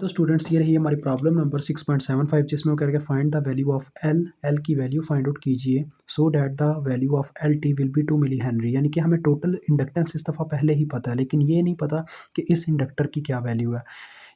तो स्टूडेंट्स ये रही हमारी प्रॉब्लम नंबर 6.75 जिसमें वो कह रहे हैं find the value of L की वैल्यू फाइंड आउट कीजिए so that the value of L T will be 2 millihenry. यानी कि हमें टोटल इंडक्टेंस इस दफ़ा पहले ही पता है लेकिन ये नहीं पता कि इस इंडक्टर की क्या वैल्यू है।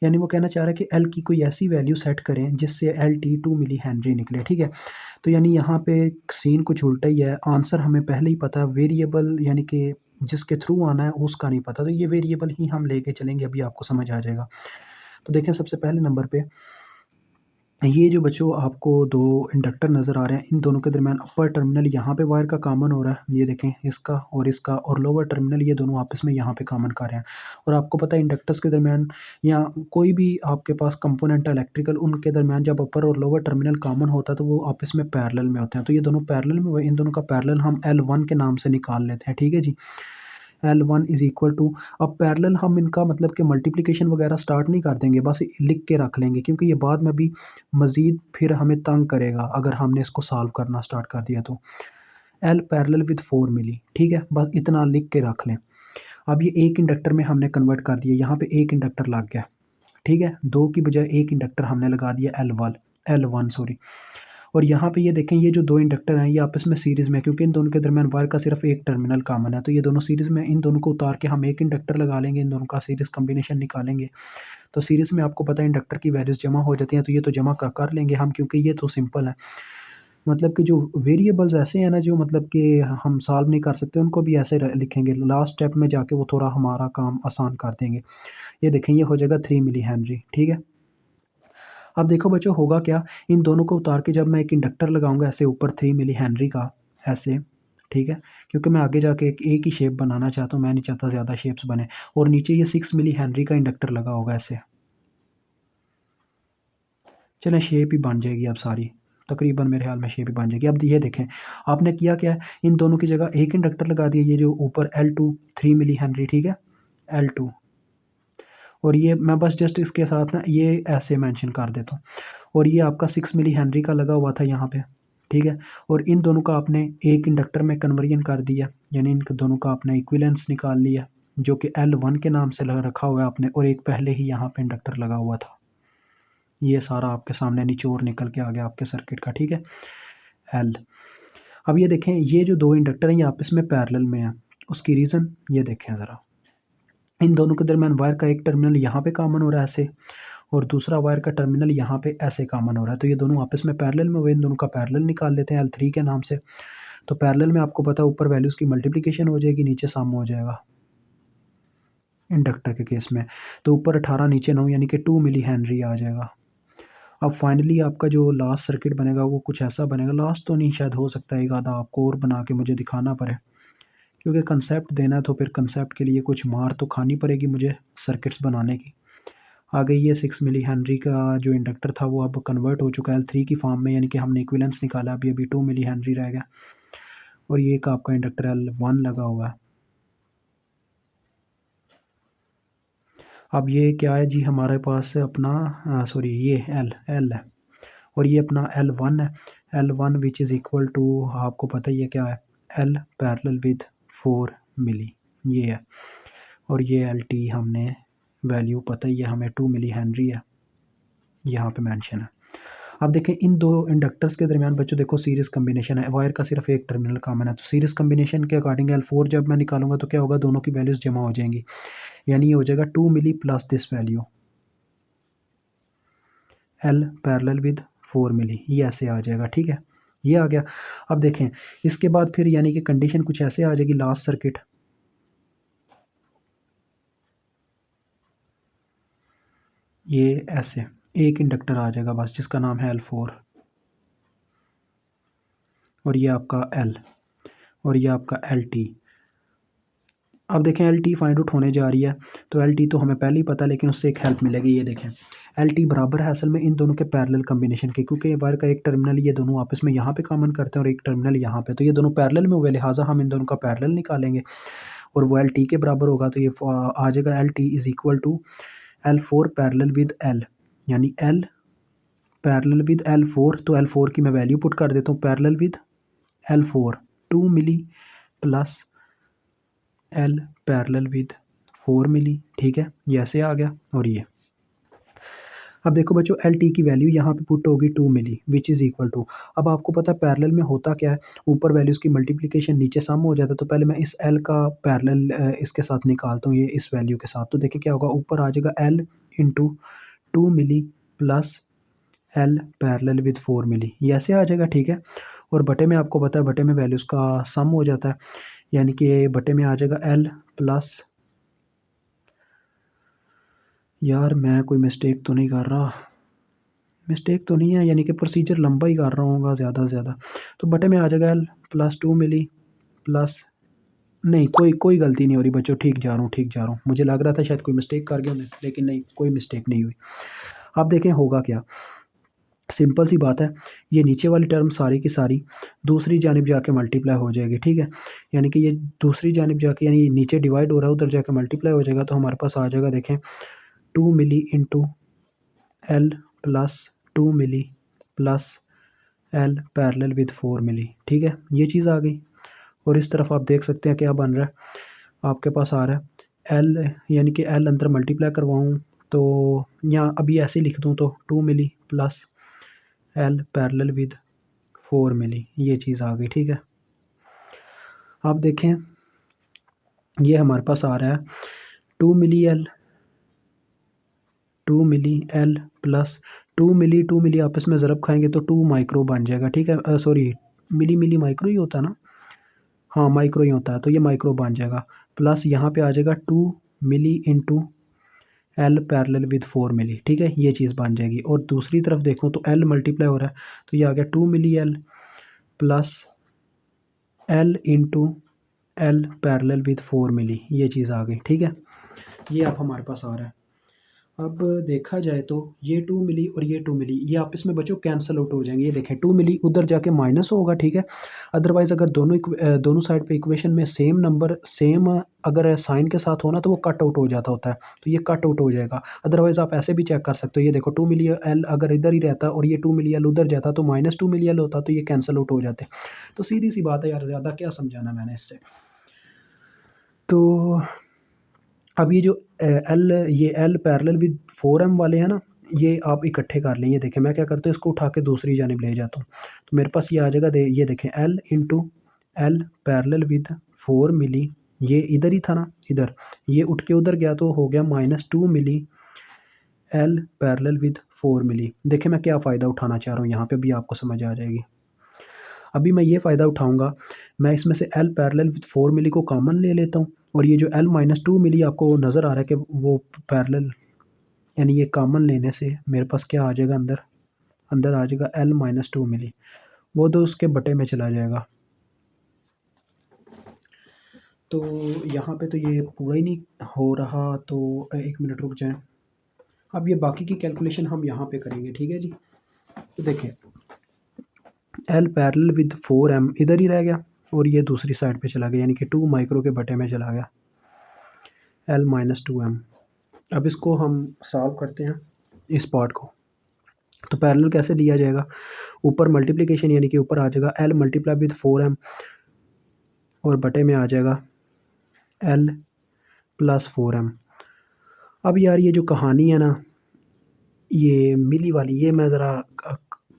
यानी वो कहना चाह रहा है कि एल की कोई ऐसी वैल्यू सेट करें जिससे एल टी 2 मिली हेनरी निकले। ठीक है, तो यानी यहाँ पे सीन कुछ उल्टा ही है। आंसर हमें पहले ही पता है, वेरिएबल यानी कि जिसके थ्रू आना है उसका नहीं पता, तो ये वेरिएबल ही हम लेके चलेंगे, अभी आपको समझ आ जाएगा। तो देखें सबसे पहले नंबर पे ये जो बच्चों आपको दो इंडक्टर नज़र आ रहे हैं, इन दोनों के दरमियान अपर टर्मिनल यहाँ पे वायर का कॉमन हो रहा है, ये देखें इसका और लोअर टर्मिनल ये दोनों आपस में यहाँ पे कॉमन कर रहे हैं। और आपको पता है इंडक्टर्स के दरमियान या कोई भी आपके पास कंपोनेंट इलेक्ट्रिकल, उनके दरमियान जब अपर और लोअर टर्मिनल कॉमन होता है तो वो आपस में पैरेलल में होते हैं। तो ये दोनों पैरेलल में हुए, इन दोनों का पैरेलल हम L1 के नाम से निकाल लेते हैं। ठीक है जी, L1 इज़ इक्वल टू, अब पैरेलल हम इनका मतलब कि मल्टीप्लिकेशन वगैरह स्टार्ट नहीं कर देंगे, बस लिख के रख लेंगे क्योंकि ये बाद में भी मज़ीद फिर हमें तंग करेगा अगर हमने इसको सॉल्व करना स्टार्ट कर दिया तो। L पैरेलल विद 4 मिली, ठीक है, बस इतना लिख के रख लें। अब ये एक इंडक्टर में हमने कन्वर्ट कर दिया, यहाँ पे एक इंडक्टर लग गया, ठीक है, 2 की बजाय एक इंडक्टर हमने लगा दिया L1 सॉरी। और यहाँ पे ये देखें ये जो दो इंडक्टर हैं ये आपस में सीरीज़ में है क्योंकि इन दोनों के दरमियान वायर का सिर्फ एक टर्मिनल कॉमन है, तो ये दोनों सीरीज़ में, इन दोनों को उतार के हम एक इंडक्टर लगा लेंगे, इन दोनों का सीरीज़ कॉम्बिनेशन निकालेंगे। तो सीरीज़ में आपको पता है इंडक्टर की वैल्यूज़ जमा हो जाती हैं, तो ये तो जमा कर लेंगे हम क्योंकि ये तो सिंपल है। मतलब कि जो वेरिएबल्स ऐसे हैं ना जो मतलब कि हम सॉल्व नहीं कर सकते, उनको भी ऐसे लिखेंगे, लास्ट स्टेप में जाके वो थोड़ा हमारा काम आसान कर देंगे। ये देखें ये हो जाएगा 3 मिली हेनरी, ठीक है। अब देखो बच्चों होगा क्या, इन दोनों को उतार के जब मैं एक इंडक्टर लगाऊंगा ऐसे ऊपर 3 मिली हेनरी का ऐसे, ठीक है, क्योंकि मैं आगे जाके एक ही शेप बनाना चाहता हूँ, मैं नहीं चाहता ज़्यादा शेप्स बने। और नीचे ये 6 मिली हेनरी का इंडक्टर लगा होगा ऐसे, चलें शेप ही बन जाएगी अब सारी, तकरीबन मेरे ख्याल में शेप ही बन जाएगी। अब ये देखें आपने किया क्या है, इन दोनों की जगह एक इंडक्टर लगा दिया, ये जो ऊपर L2 3 मिली हेनरी, ठीक है, L2, और ये मैं बस जस्ट इसके साथ ना ये ऐसे मेंशन कर देता हूँ। और ये आपका 6 मिली हेनरी का लगा हुआ था यहाँ पे, ठीक है, और इन दोनों का आपने एक इंडक्टर में कन्वर्जन कर दिया, यानी इन दोनों का आपने इक्विवेलेंस निकाल लिया जो कि L1 के नाम से रखा हुआ है आपने, और एक पहले ही यहाँ पे इंडक्टर लगा हुआ था। ये सारा आपके सामने निचोड़ निकल के आ गया आपके सर्किट का, ठीक है, L। अब ये देखें ये जो दो इंडक्टर हैं ये आपस में पैरेलल में हैं, उसकी रीज़न ये देखें ज़रा, इन दोनों के दरमियान वायर का एक टर्मिनल यहाँ पे कॉमन हो रहा है ऐसे, और दूसरा वायर का टर्मिनल यहाँ पे ऐसे कॉमन हो रहा है, तो ये दोनों आपस में पैरेलल में हुए, इन दोनों का पैरेलल निकाल लेते हैं L3 के नाम से। तो पैरेलल में आपको पता है ऊपर वैल्यूज़ की मल्टीप्लिकेशन हो जाएगी, नीचे सम हो जाएगा इंडक्टर के केस में, तो ऊपर 18 नीचे 9 यानी कि 2 मिली हेनरी आ जाएगा। अब फाइनली आपका जो लास्ट सर्किट बनेगा वो कुछ ऐसा बनेगा, लास्ट तो नहीं शायद हो सकता है, एक आधा आपको और बना के मुझे दिखाना पड़े क्योंकि कंसेप्ट देना है तो फिर कंसेप्ट के लिए कुछ मार तो खानी पड़ेगी मुझे सर्किट्स बनाने की। आगे ये 6 मिली हेनरी का जो इंडक्टर था वो अब कन्वर्ट हो चुका है L3 की फॉर्म में, यानी कि हमने इक्विवेलेंस निकाला, अभी 2 मिली हेनरी रह गया, और ये एक आपका इंडक्टर L1 लगा हुआ है। अब ये क्या है जी, हमारे पास अपना सॉरी ये L है, और ये अपना L1 है, L1 which is equal to, आपको पता ही है क्या है, L पैरेलल विद 4 मिली, ये है, और ये LT हमने वैल्यू पता ही है हमें 2 मिली हेनरी है, यहाँ पे मेंशन है। अब देखें इन दो इंडक्टर्स के दरमियान बच्चों देखो सीरीज़ कम्बिनेशन है, वायर का सिर्फ एक टर्मिनल कॉमन है, तो सीरीज़ कम्बिनेशन के अकॉर्डिंग L4 जब मैं निकालूंगा तो क्या होगा, दोनों की वैल्यूज़ जमा हो जाएंगी, यानी ये हो जाएगा 2 milli plus this value L parallel with 4 milli, ये ऐसे आ जाएगा, ठीक है, ये आ गया। अब देखें इसके बाद फिर यानी कि कंडीशन कुछ ऐसे आ जाएगी, लास्ट सर्किट ये ऐसे एक इंडक्टर आ जाएगा बस जिसका नाम है L4, और ये आपका L, और ये आपका LT। अब देखें LT फाइंड आउट होने जा रही है, तो LT तो हमें पहले ही पता है लेकिन उससे एक हेल्प मिलेगी, ये देखें LT बराबर है असल में इन दोनों के पैरेलल कम्बिनेशन के, क्योंकि वायर का एक टर्मिनल ये दोनों आपस में यहाँ पे कॉमन करते हैं और एक टर्मिनल यहाँ पे, तो ये दोनों पैरेलल में हुए, लिहाजा हम इन दोनों का पैरेलल निकालेंगे और वो LT के बराबर होगा, तो ये आ जाएगा LT is equal to L4 parallel with L, यानी L पैरेलल विद L4, तो L4 की मैं वैल्यू पुट कर देता हूँ, parallel with L4 2 milli plus L parallel with 4 milli, ठीक है, ये ऐसे आ गया। और ये अब देखो बच्चों एल टी की वैल्यू यहाँ पे पुट होगी 2 मिली विच इज़ इक्वल टू, अब आपको पता है पैरेलल में होता क्या है, ऊपर वैल्यूज़ की मल्टीप्लिकेशन नीचे सम हो जाता है, तो पहले मैं इस एल का पैरेलल इसके साथ निकालता हूँ, ये इस वैल्यू के साथ, तो देखिए क्या होगा, ऊपर आ जाएगा L into 2 milli plus L parallel with 4 milli, ये ऐसे आ जाएगा, ठीक है। और बटे में आपको पता है बटे में वैल्यूज़ का सम हो जाता है, यानी कि बटे में आ जाएगा एल प्लस, यार मैं कोई मिस्टेक तो नहीं कर रहा, मिस्टेक तो नहीं है, यानी कि प्रोसीजर लंबा ही कर रहा हूँगा ज़्यादा से ज़्यादा, तो बटे में आ जाएगा एल प्लस 2 मिली प्लस, नहीं कोई कोई गलती नहीं हो रही बच्चों, ठीक जा रहा हूँ ठीक जा रहा हूँ, मुझे लग रहा था शायद कोई मिस्टेक कर गया मैं, लेकिन नहीं कोई मिस्टेक नहीं हुई। अब देखें होगा क्या, सिंपल सी बात है, ये नीचे वाली टर्म सारी की सारी दूसरी जानिब जाके मल्टीप्लाई हो जाएगी, ठीक है, यानी कि ये दूसरी जानिब जाके, यानी नीचे डिवाइड हो रहा है उधर जाके मल्टीप्लाई हो जाएगा, तो हमारे पास आ जाएगा देखें 2 milli into L plus 2 milli plus L parallel with 4 milli, ठीक है, ये चीज़ आ गई। और इस तरफ आप देख सकते हैं क्या बन रहा है, आपके पास आ रहा है एल, यानी कि एल अंदर मल्टीप्लाई करवाऊँ तो यहाँ अभी ऐसे ही लिख दूँ तो 2 milli plus L parallel with 4 milli, ये चीज़ आ गई, ठीक है। आप देखें ये हमारे पास आ रहा है 2 milli L 2 milli L plus 2 मिली आपस में ज़रब खाएंगे तो 2 माइक्रो बन जाएगा, ठीक है, सॉरी मिली मिली माइक्रो ही होता है ना, हाँ माइक्रो ही होता है, तो ये माइक्रो बन जाएगा, प्लस यहाँ पे आ जाएगा 2 milli into L parallel with 4 milli, ठीक है, ये चीज़ बन जाएगी। और दूसरी तरफ देखो तो एल मल्टीप्लाई हो रहा है, तो ये आ गया 2 milli L plus L into L parallel with 4 milli, ये चीज़ आ गई, ठीक है, ये अब हमारे पास आ रहा है। अब देखा जाए तो ये 2 मिली और ये 2 मिली ये आपस में बच्चों कैंसिल आउट हो जाएंगे, ये देखें 2 मिली उधर जाके माइनस होगा, ठीक है, अदरवाइज़ अगर दोनों साइड पे इक्वेशन में सेम नंबर सेम अगर साइन के साथ होना तो वो कट आउट हो जाता होता है, तो ये कट आउट हो जाएगा, अदरवाइज़ आप ऐसे भी चेक कर सकते हो, ये देखो 2 मिली एल अगर इधर ही रहता और ये 2 मिली एल उधर जाता तो माइनस 2 मिली एल होता, तो ये कैंसिल आउट हो जाते, तो सीधी सी बात है यार, ज़्यादा क्या समझाना मैंने इससे। तो अब ये जो ये एल पैरेलल विद 4m वाले हैं ना, ये आप इकट्ठे कर लें, ये देखें मैं क्या करता हूँ इसको उठा के दूसरी जानिब ले जाता हूँ, तो मेरे पास ये आ जाएगा, ये देखें L into L parallel with 4 milli, ये इधर ही था ना इधर, ये उठ के उधर गया तो हो गया -2 मिली एल पैरेलल विद 4 मिली, देखें मैं क्या फ़ायदा उठाना चाह रहा हूँ यहाँ पे भी आपको समझ आ जाएगी। अभी मैं ये फ़ायदा उठाऊँगा, मैं इसमें से एल पैरेलल विद 4 मिली को कॉमन ले लेता हूँ, और ये जो एल -2 मिली आपको नज़र आ रहा है कि वो पैरेलल, यानी ये कॉमन लेने से मेरे पास क्या आ जाएगा, अंदर अंदर आ जाएगा एल -2 मिली, वो तो उसके बटे में चला जाएगा, तो यहाँ पे तो ये पूरा ही नहीं हो रहा, तो एक मिनट रुक जाएं, अब ये बाकी की कैलकुलेशन हम यहाँ पे करेंगे, ठीक है जी। तो देखें एल पैरेलल विद 4m इधर ही रह गया और ये दूसरी साइड पे चला गया, यानी कि 2 माइक्रो के बटे में चला गया एल -2m। अब इसको हम सॉल्व करते हैं इस पार्ट को, तो पैरेलल कैसे दिया जाएगा, ऊपर मल्टीप्लिकेशन यानी कि ऊपर आ जाएगा एल मल्टीप्लाई विद 4m और बटे में आ जाएगा एल प्लस 4m। अब यार ये जो कहानी है ना, ये मिली वाली, ये मैं ज़रा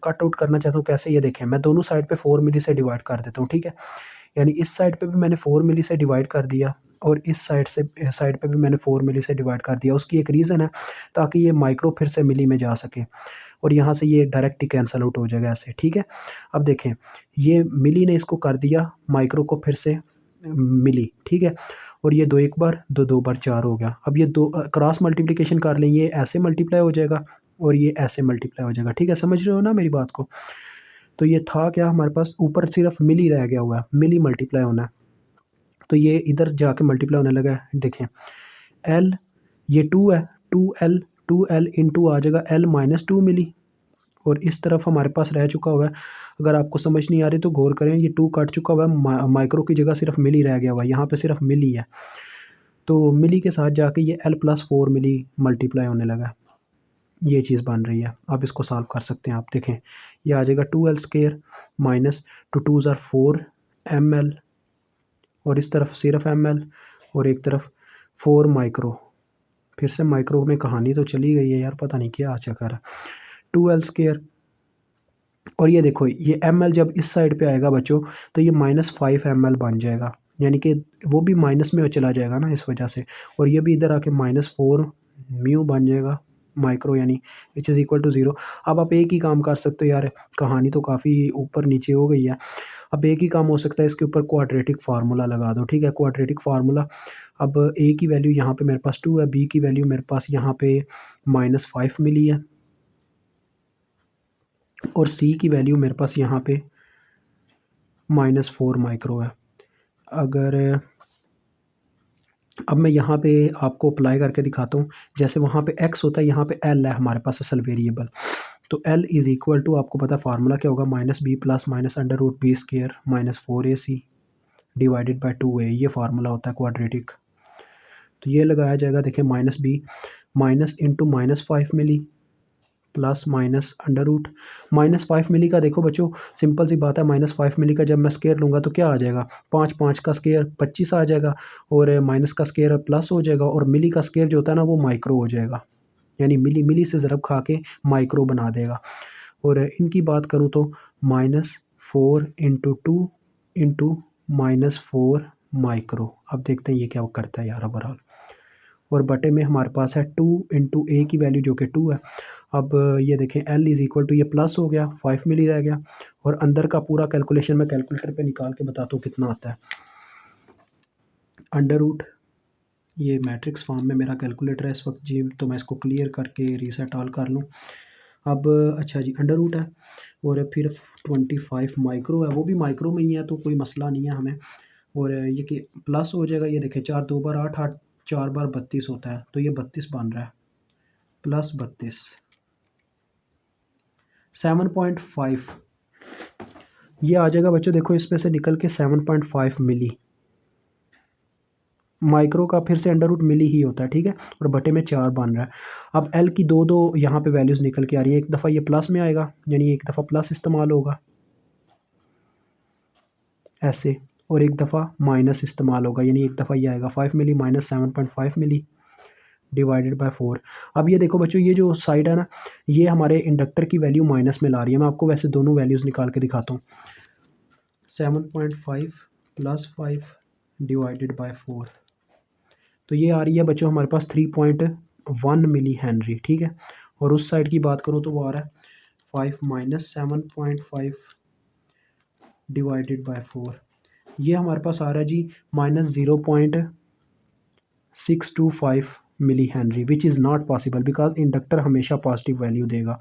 कट आउट करना चाहता हूँ, कैसे, ये देखें मैं दोनों साइड पे 4 मिली से डिवाइड कर देता हूँ, ठीक है, यानी इस साइड पे भी मैंने 4 मिली से डिवाइड कर दिया और इस साइड पे भी मैंने 4 मिली से डिवाइड कर दिया, उसकी एक रीज़न है ताकि ये माइक्रो फिर से मिली में जा सके, और यहाँ से ये डायरेक्ट ही कैंसिल आउट हो जाएगा ऐसे, ठीक है। अब देखें ये मिली ने इसको कर दिया माइक्रो को फिर से मिली, ठीक है, और ये 2 एक बार 2 2 बार 4 हो गया, अब ये दो क्रॉस मल्टीप्लिकेशन कर लें, ये ऐसे मल्टीप्लाई हो जाएगा और ये ऐसे मल्टीप्लाई हो जाएगा, ठीक है, समझ रहे हो ना मेरी बात को। तो ये था क्या, हमारे पास ऊपर सिर्फ मिली रह गया हुआ है, मिली मल्टीप्लाई होना है, तो ये इधर जाके मल्टीप्लाई होने लगा है, देखें एल ये 2 है, 2l इंटू आ जाएगा एल -2 मिली, और इस तरफ हमारे पास रह चुका हुआ है, अगर आपको समझ नहीं आ रही तो गौर करें, ये 2 कट चुका हुआ है, माइक्रो की जगह सिर्फ मिली रह गया हुआ है, यहाँ पे सिर्फ मिली है, तो मिली के साथ जाके ये l+4 मिली मल्टीप्लाई होने लगा, ये चीज़ बन रही है। आप इसको सॉल्व कर सकते हैं, आप देखें ये आ जाएगा 2l² minus 2 2s are 4ml और इस तरफ सिर्फ ml और एक तरफ 4 माइक्रो, फिर से माइक्रो में कहानी तो चली गई है यार, पता नहीं क्या चक्कर है। 2l²। और ये देखो ये ml जब इस साइड पे आएगा बच्चों तो ये -5 ml बन जाएगा, यानी कि वो भी माइनस में चला जाएगा ना इस वजह से। और ये भी इधर आके -4 म्यू बन जाएगा माइक्रो, यानी विच इज़ इक्वल टू 0। अब आप एक ही काम कर सकते हो यार, कहानी तो काफ़ी ऊपर नीचे हो गई है। अब एक ही काम हो सकता है, इसके ऊपर क्वाड्रेटिक फार्मूला लगा दो, ठीक है। क्वाड्रेटिक फार्मूला, अब a की वैल्यू यहाँ पे मेरे पास 2 है, b की वैल्यू मेरे पास यहाँ पे -5 मिली है, और c की वैल्यू मेरे पास यहाँ पे -4 माइक्रो है। अगर अब मैं यहाँ पे आपको अप्लाई करके दिखाता हूँ, जैसे वहाँ पे x होता है, यहाँ पे l है हमारे पास असल वेरिएबल। तो l इज़ इक्वल टू, आपको पता है फार्मूला क्या होगा, -b plus -√b² -4ac divided by 2a, ये फार्मूला होता है क्वाड्रेटिक। तो ये लगाया जाएगा, देखिए -b माइनस इंटू -5 मिली प्लस -√-5 मिली का देखो बच्चों सिंपल सी बात है, -5 मिली का जब मैं स्केयर लूँगा तो क्या आ जाएगा, 5 का स्केयर 25 आ जाएगा, और माइनस का स्केयर प्लस हो जाएगा, और मिली का स्केयर जो होता है ना वो माइक्रो हो जाएगा, यानी मिली से ज़रब खा के माइक्रो बना देगा। और इनकी बात करूँ तो -4 × 2 × -4 माइक्रो। अब देखते हैं ये क्या करता है यार ओवरऑल। और बटे में हमारे पास है 2 × a की वैल्यू जो कि 2 है। अब ये देखें l इज़ इक्वल टू, ये प्लस हो गया, 5 मिली रह गया, और अंदर का पूरा कैलकुलेशन मैं कैलकुलेटर पे निकाल के बताता हूँ कितना आता है। अंडर रूट, ये मैट्रिक्स फॉर्म में मेरा कैलकुलेटर है इस वक्त जी, तो मैं इसको क्लियर करके रीसेट ऑल कर लूँ। अब अच्छा जी, अंडर रूट है, और फिर 25 माइक्रो है, वो भी माइक्रो में ही है तो कोई मसला नहीं है हमें। और ये कि प्लस हो जाएगा, ये देखें 4 2 बार 8, 8 4 बार 32 होता है, तो ये 32 बन रहा है, प्लस 32 7.5 ये आ जाएगा बच्चों, देखो इसमें से निकल के 7.5 मिली। माइक्रो का फिर से अंडर रूट मिली ही होता है, ठीक है, और बटे में 4 बन रहा है। अब एल की दो यहाँ पे वैल्यूज़ निकल के आ रही है, एक दफ़ा ये प्लस में आएगा, यानी एक दफ़ा प्लस इस्तेमाल होगा ऐसे, और एक दफ़ा माइनस इस्तेमाल होगा, यानी एक दफ़ा ये आएगा 5 मिली माइनस 7.5 मिली डिवाइडेड बाय 4। अब ये देखो बच्चों, ये जो साइड है ना, ये हमारे इंडक्टर की वैल्यू माइनस में ला रही है। मैं आपको वैसे दोनों वैल्यूज़ निकाल के दिखाता हूँ। 7.5 + 5 डिवाइडेड बाय 4, तो ये आ रही है बच्चों हमारे पास 3.1 मिली हेनरी, ठीक है। और उस साइड की बात करूँ तो वो आ रहा है 5 - 7.5 डिवाइडेड बाय 4, ये हमारे पास आ रहा है जी -0.625 milli henry, which is not possible because inductor हमेशा पॉजिटिव वैल्यू देगा,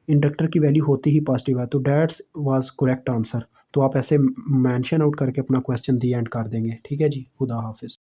इंडक्टर की वैल्यू होती ही पॉजिटिव है। तो डैट्स वाज करेक्ट आंसर। तो आप ऐसे मेंशन आउट करके अपना क्वेश्चन दी एंड कर देंगे, ठीक है जी। खुदा हाफिज़।